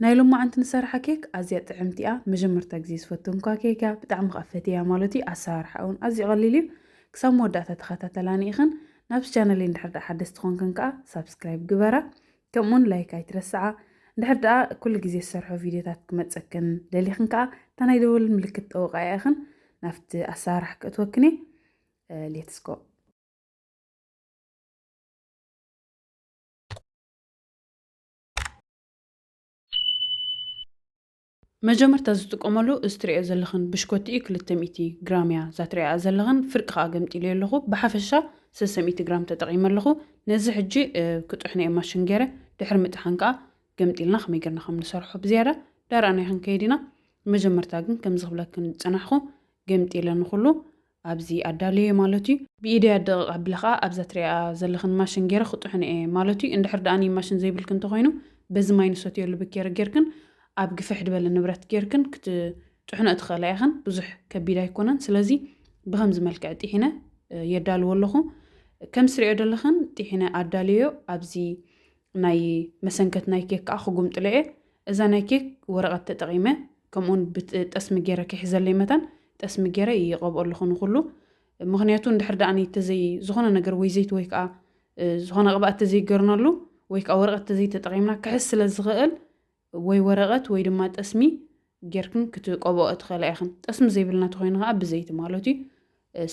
نايلوم ما عند نسرح كيك أزيد عمتيا مجمر تجزيز فتون كيكا بتعم خفتيها مالتي أسارح أو أزي قليلي كسام وداتا تخطى خن نفس channel نحرد حدث تخون كنكا سبسكرايب جبرة كمون لايك يترسع نحرد كل جزء سرح فيديوهات كما تسكن دلي خنكا تنايدول ملكت أو غايخن نفت أسارح كتوكني ليتس جو مجمرتا زتقملو استريا زلخن بشكوتي 200 غراميا زاتريا زلخن فرق قمطي لي لخو بحفشا 600 غرام تطقيم لخو نزي حجي كطحني ماشين غيره دحر متحنقا قمطي لنا خمي غيرنا خم نسرحو بزياده دار انا خن كيدينا مجمرتا كن كم زغبلكن صنحخو قمطي لنا كله ابزي ادالي مالتي بيدي ادق ابلخا ابزاتريا زلخن ماشين غيره خطحني مالتي اندحر داني ماشين زي بلكن تخوينو بز ماينسوتي اللي بكير غيركن أب قفح دبل النبرات جيركن تحنا أدخلايهن بزح كبيرة يكونن سلازي بخمز ملكة تحنا يدال والله كم سريع دلخن تحنا أداليو أبزي ناي مسنكة ناي كيك أخو قمت لعي إذا ناي كيك ورقة تقيمة كمون بتقسم جيرة كحزة لي مثلا تقسم جيرة يقاب اللخن كله مغنياتون دحر دعني تزي زخنا نجر ويزيت ويك زخنا غبأ تزي جرنالو ويك ورقة تزي تقيمنا كحس لزغل ወይ ወረቀት ወይ ድማ ጠስሚ ጌርክን ክትቀበኦ ትኽእል ኢኽን ጠስሚ ዘይብልና ተኾይኑ ከዓ ብዘይቲ ማለት እዩ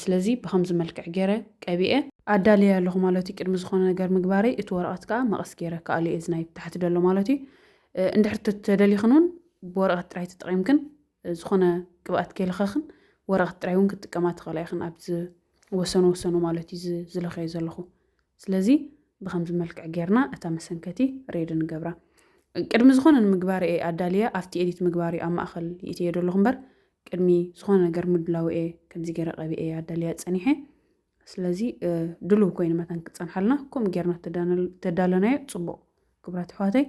ስለዚ ብከምዚ መልክዕ ገይረ ቀቢአ ኣዳልየ ኣለኹ ማለት እዩ ቅድሚ ዝኾነ ነገር ምግባረይ እቲ ወረቀት ከዓ መቐስ ገይረ ከኣልየ እዝናይ ብታሕቲ ደሎ ማለት እዩ እንድሕር ተደሊኽን እውን ብወረቀት ጥራይ ተጠቒምክን ዝኾነ ቅብኣት ከይልኸኽን ወረቀት ጥራይ እውን ክትጥቀማ ትኽእላ ኢኽን ኣብዚ ወሰኑ ማለት እዩ ዝለኸዮ ዘለኹ ስለዚ ብከምዚ መልክዕ ገይርና እታ መሰንከቲ ሬድ ንገብራ ቅድሚ ዝኾነ ምግባሪ ኣዳልያ ኣፍቲ ኤዲት ምግባሪ ኣብ ማእኸል ይእትየ ደለኹ እምበር ቅድሚ ዝኾነ ነገር ምድላው ከምዚ ገይረ ቀቢአ ኣዳልያ ፀኒሐ ስለዚ ድሉው ኮይኑ መተን ክፀንሓልና ከምኡ ጌርና ተዳለናዮ ፅቡቕ ክብራት ኣሕዋተይ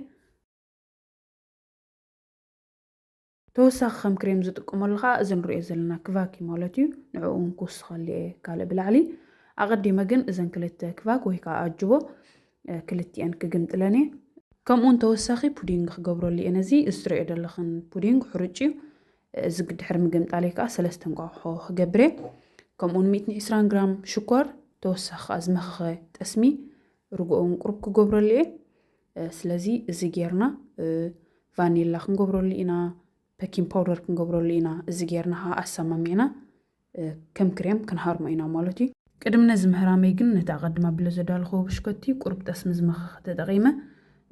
ተወሳኺ ከም ክሬም ዝጥቀመሉ ከዓ እዚ ንሪኦ ዘለና ክቫክ ማለት እዩ ንዕኡ እውን ክውስኸሉ እየ ካልእ ብላዕሊ ኣቐዲመ ግን እዘን ክልተ ክቫክ ወይ ከዓ ኣጅቦ ክልቲአን ክግምጥለን እየ ከምኡን ተወሳኺ ፑዲንግ ክገብረሉ እየ ነዚ እዝትሪኦ ዘለኽን ፑዲንግ ሕሩጭ እዩ እዚ ድሕሪ ምግምጣለይ ከዓ 3 እንቋቑሖ ክገብረ ከምኡን 120 ግራም ሽኮር ተወሳኺ ከዓ ዝመኸኸ ጠስሚ ርግኦን ቁሩብ ክገብረሉ እየ ስለዚ እዚ ጌርና ቫኒላ ክንገብረሉ ኢና ቤኪንግ ፓውደር ክንገብረሉ ኢና እዚ ጌርና ከዓ ኣሰማሚዕና ከም ክሬም ክንሃርሞ ኢና ማለት እዩ ቅድሚ ነዚ ምህራመይ ግን ነቲ ኣቐድማ ብለ ዘዳልኹ ብሽኮቲ ቁሩብ ጠስሚ ዝመኸኸ ተጠቒመ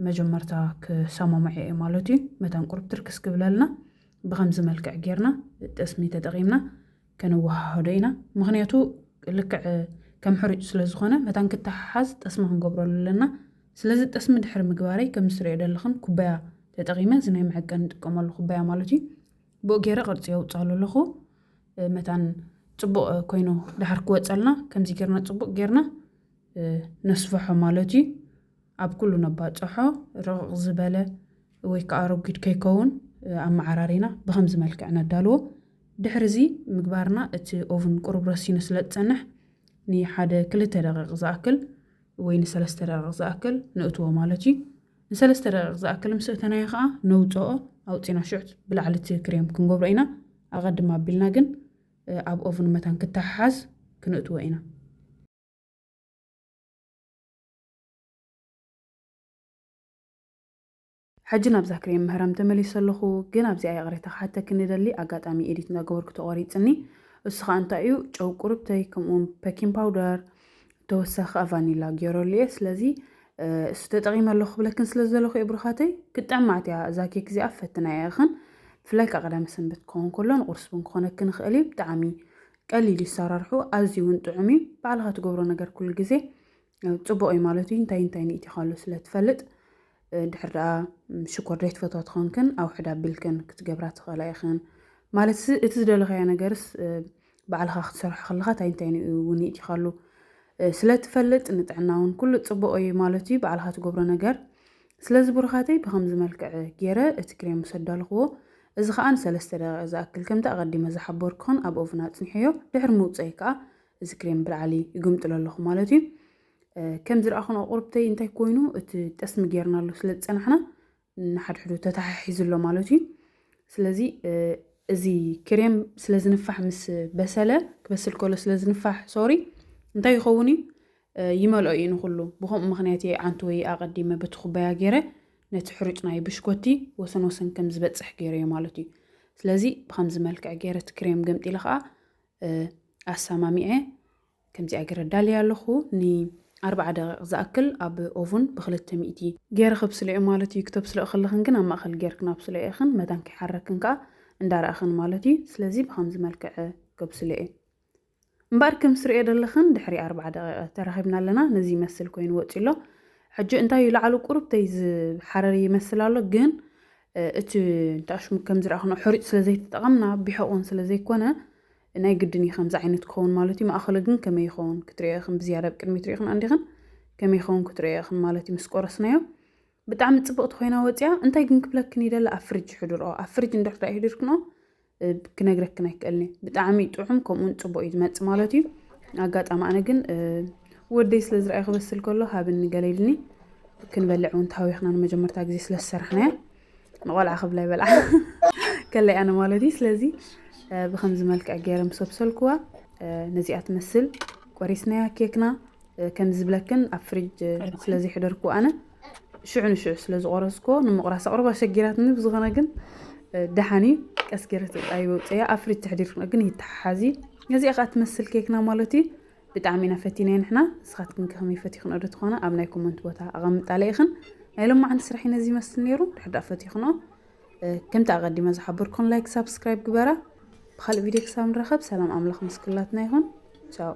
መጀመርታ ክሰማምዐ እየ ማለት እዩ መተን ቁሩብ ትርክስ ክብለልና ብከምዚ መልክዕ ጌርና ጠስሚ ተጠቒምና ከነወሃህዶ ኢና ምክንያቱ ልክዕ ከም ሕሩጭ ስለዝኾነ መተን ክተሓሓዝ ጠስሚ ክንገብረሉ ኣለና ስለዚ ጠስሚ ድሕሪ ምግባረይ ከም ዝትሪኦ ዘለኽን ኩባያ ተጠቒመ እዚ ናይ መዐቀን ንጥቀመሉ ኩባያ ማለት እዩ ብኡ ገይረ ቅርፂ የውፅኣሉ ኣለኹ መተን ፅቡቕ ኮይኑ ድሕር ክወፀልና ከምዚ ጌርና ፅቡቕ ጌርና ነስፍሖ ማለት እዩ ኣብ ኩሉ ነባፅሖ ርቕቕ ዝበለ ወይ ከዓ ረጒድ ከይከውን ኣመዓራሪና ብከምዚ መልክዕ ነዳልዎ ድሕሪ እዚ ምግባርና እቲ ኦቭን ቁሩብ ረሲኑ ስለ ዝፀንሕ ንሓደ 2 ደቂቕ ዝኣክል ወይ ን3 ደቂቕ ዝኣክል ንእትዎ ማለት እዩ ን3 ደቂቕ ዝኣክል ምስ እተናዮ ከዓ ነውፅኦ ኣውፂና ሽዑት ብላዕሊ እቲ ክሬም ክንገብሮ ኢና ኣቐድማ ኣቢልና ግን ኣብ ኦቭን መተን ክተሓሓዝ ክንእትዎ ኢና حج نبزه كريم مهرم تملي سلخو جن أبزي أي غريتها حتى كندلي أقاطعمي إديت نجور كتقاري تني السخان تايو جو قربتي كمون بيكنج باودر توسخ فانيلا جيروليس لذي استتغيم اللخ لكن سلزة لخ إبرخاتي كنت عمعتي زاكي كزي أفتنا يا أخن فلاك أقدام سنبت كون كلن قرص بنكون كن خليب تعمي قليل السرارحو أزيون تعمي بعلها تجبرو نجار كل جزء تبقى مالتين تاين إتي خالص لا تفلت ድሕር ሽኮር ደይት ፈትወት ኾንክን ኣብ ሕዳ ቢልክን ክትገብራ ትኽእላ ኢኽን ማለት እቲ ዝደለኸዮ ነገርስ ባዕልኻ ክትሰርሖ ከለኻ እንታይ እውን ይእቲኻሉ ስለትፈልጥ ንጥዕና እውን ኩሉ ፅቡቕ እዩ ማለት እዩ ባዕልኻ ትገብሮ ነገር ስለዚ ብሩኻተይ ብከምዚ መልክዕ ገይረ እቲ ክሬም ሰዳልኽዎ እዚ ከዓ ን3 ደቂቕ ዝኣክል ከምቲ ኣቐዲመ ዝሓበርክኹን ኣብ ኦቭን ኣፅኒሐዮ ድሕሪ ምውፅአይ ከዓ እዚ ክሬም ብላዕሊ ይግምጥሎ ኣለኹ ማለት እዩ كم زرع خنا قربتي انتي كوينو تسمي جيرنا له سلت سنحنا ንሓድ ሕዱ ተታሒዙሎ ማለት እዩ ስለዚ እዚ ክሬም ስለ ዝንፋሕ ምስ በሰለ ክበስል ከሎ ስለ ዝንፋሕ ሶሪ እንታይ ይኸውን እዩ ይመልኦ እዩ ንኩሉ ብከምኡ ምክንያት ዓንቲ ወይ ኣቀዲመ በቲ ኩባያ ገይረ ነቲ ሕሩጭ ናይ ብሽኮቲ ወሰን ወሰን ከም ዝበፅሕ ገይረ ማለት እዩ ስለዚ ብከምዚ መልክዕ ገይረ እቲ ክሬም ገምጢለ ከዓ ኣሰማሚዐ ከምዚኣ ገይረ ዳልያ ኣለኹ ን4 ደቂቕ ዝኣክል ኣብ ኦቨን ብ200 ገይረ ከብስለ እየ ማለት እዩ ክተብስለ ከለኽን ግን ኣብ ማእኸል ጌርክን ኣብስለ ኢኽን መዳን ከይሓረክን ከዓ እንዳረእኽን ማለት እዩ ስለዚ ብከምዚ መልክዕ ከብስለ እየ እምበር ከም ስርኤ ዘለኽን ድሕሪ 4 ደቂቕ ተራኺብና ኣለና ነዚ ይመስል ኮይኑ ወፂሎ ሕጂ እንታይ ላዕሉ ቁርብተይ ዝሓረር ይመስል ኣሎ ግን እቲ እንታሽሙ ከም ዝረኣኽኖ ሕሩጭ ስለ ዘይተጠቐምና ቢሕቑን ስለ ዘይኮነ ናይ ግድን ከምዚ ዓይነት ክኸውን ማለት እዩ ማእኸሉ ግን ከመይ ይኸውን ክትሪኦ ኢኽን ብዝያዳ ብቅድሚት ሪኢኽን ኣንዲኽን ከመይ ይኸውን ክትሪኦ ኢኽን ማለት እዩ ምስ ቆረስናዮ ብጣዕሚ ፅብቕቲ ኮይና ወፂያ እንታይ ግን ክብለክን ይደለ ኣብ ፍሪጅ ሕድርኦ ኣብ ፍሪጅ እንድሕር ሕድርክኖ ክነግረክን ኣይክእልኒ ብጣዕሚ ጥዑም ከምኡውን ፅቡቅ እዩ ዝመፅእ ማለት እዩ ኣጋጣሚ ኣነ ግን ወደይ ስለ ዝረኣዩ ክበስል ከሎ ሃብኒ ገለ ኢልኒ ክንበልዕ እውን ተሃዊኽና ንመጀመርታ ግዜ ስለ ዝሰርሕናዮ ንቆልዓ ክብላ ይበልዓ ከለይ ኣነ ማለት እዩ ስለዚ ብከምዚ መልክዕ ገይረ ምስ ኣብሰልክዋ ነዚኣ ትመስል ቆሪስናያ ኬክና ከም ዝብለክን ኣብ ፍሪጅ ስለዚ ሕደርክዎ ኣነ ሽዑ ንሽዑ ስለ ዝቆረስኮ ንምቁራስ ኣቅርባ ሸጊራትኒ ብዝኾነ ግን ደሓኒ ቀስ ገይረ ተጣይበ ውፅያ ኣብ ፍሪጅ ተሕዲርክኖ ግን ይተሓሓዚ ነዚኣ ከዓ ትመስል ኬክና ማለት እዩ ብጣዕሚ ኢና ፈቲና ንሕና ንስኻትክን ከመይ ፈቲኽኖ ዶ ትኾነ ኣብ ናይ ኮመንት ቦታ ኣቐምጣለ ኢኽን ናይ ሎማዓንቲ ስራሒ ነዚ ይመስል ነይሩ ድሕዳ ፈቲኽኖ ከምቲ ኣቐዲመ ዝሓበርኩን ላይክ ሳብስክራይብ ግበራ بخلي فيديو كسام رخب سلام أملاخ مسكلاتنا يهون تشاو